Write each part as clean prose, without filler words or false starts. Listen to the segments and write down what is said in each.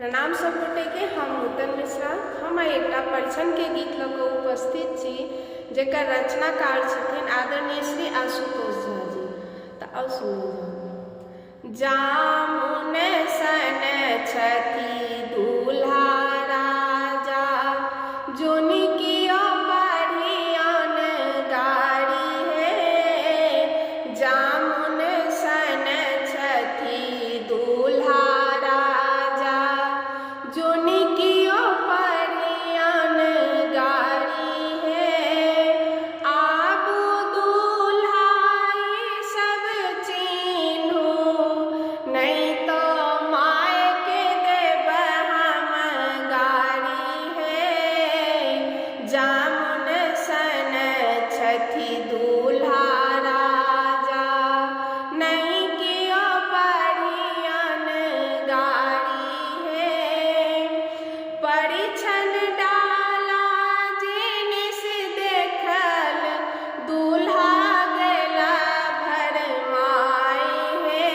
प्रणाम सब गोटे के। हम नूतन मिश्रा हम एकटा परिछन के गीत लऽ कऽ उपस्थित छी, जेकर रचनाकार छथिन आदरणीय श्री आशुतोष झा जी। तऽ आउ सुनू। जामुन सन छथि दूल्हा राजा, जोनि कियो बढ़ियन गाड़ी हे। जामुन सन छथि दूल्हा राजा, जोनि कियो बढ़ियन गाड़ी हे। आबू दूल्हा ई सब चिन्हू, नहीं तो माय के देब हम गाड़ी हे। जामुन सन छथि दूल्हा राजा, नहीं कियो बढ़ियन गाड़ी हे। परिछन डाला जिनिस देखल, दूल्हा गेला भरमाई हे।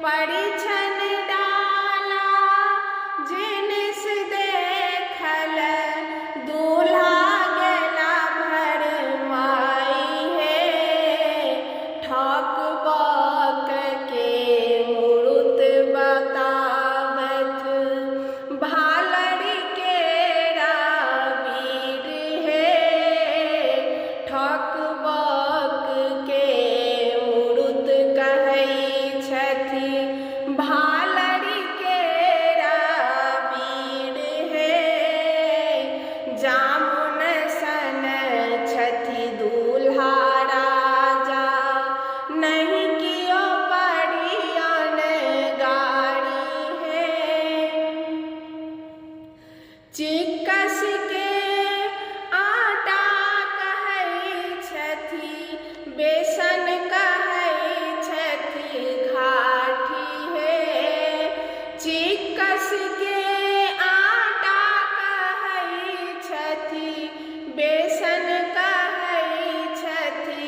परिछन डाला जिनिस देखल, दूल्हा गेला भरमाई हे। ठक बक के मूरत बताबथ, भालड़ केरा बीर हे। ठक बक के मूरत कहै छथि, भालड़ केरा बीर हे। जामुन सन छथि दूल्हा राजा, नहीं कियो बढ़ियन गाड़ी हे। चिक्कस के आटा कहै छथि, बेसन कहै छथि घाटी हे। चिक्कस के आटा कहै छथि, बेसन कहै छथि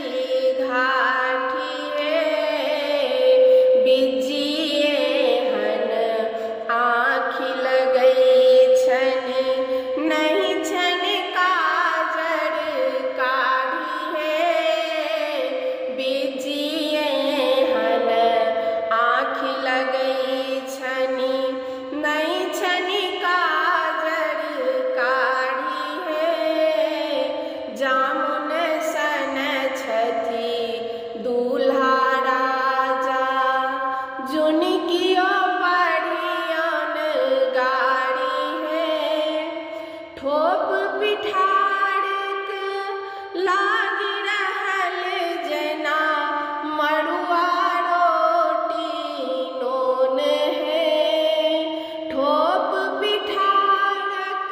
घाटी हे। बिज्जिए हन आँखि लगै छन, नहीं छन काजर काढ़ी हे। बिज्जिए हन आँखि लगै छनि, नहीं छनि काजर काढ़ी हे। जामुन सन छथि दूल्हा राजा, जोनि कियो बढ़ियन गाड़ी हे। ठोप पिठारक लागि रहल जेना, मड़ुआ रोटी नोन हे। ठोप पिठारक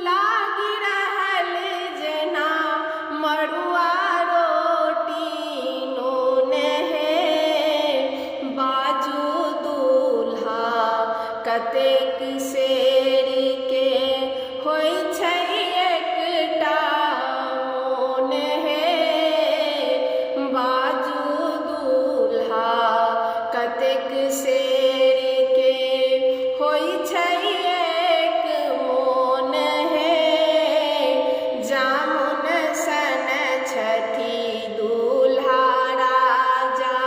लागि रहल जेना, मड़ुआ रोटी नोन हे। बाजू दूल्हा कतेक सेर के, होइ छै एकटा मोन हे। बाजू दूल्हा कतेक सेर के, होइ छै एक मोन हे। जामुन सन छथि दूल्हा राजा,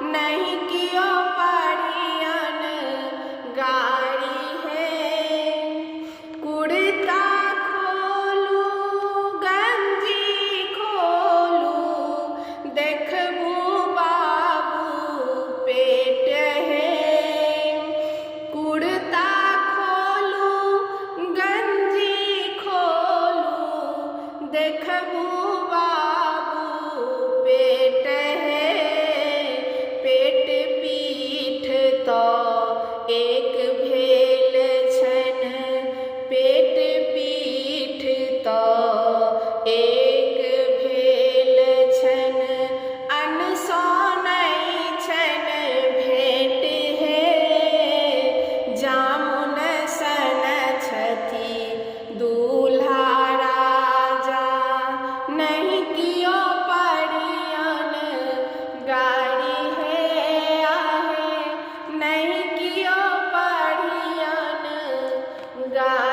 नहीं कियो बढ़ियन गाड़ी हे। कुर्ता खोलू गंजी खोलू, देखबू बाबू पेट हे। कुर्ता खोलू गंजी खोलू, देखबू बाबू पेट हे। पेट पीठ तऽ एक भेल छन, पेट पीठ तऽ एक भेल छन, अन्न सँ नहि छन भेंट हे। जामुन सन छथि दूल्हा राजा, नहीं कियो बढ़ियन गाड़ी हे। आहे नहीं कियो दुर्गा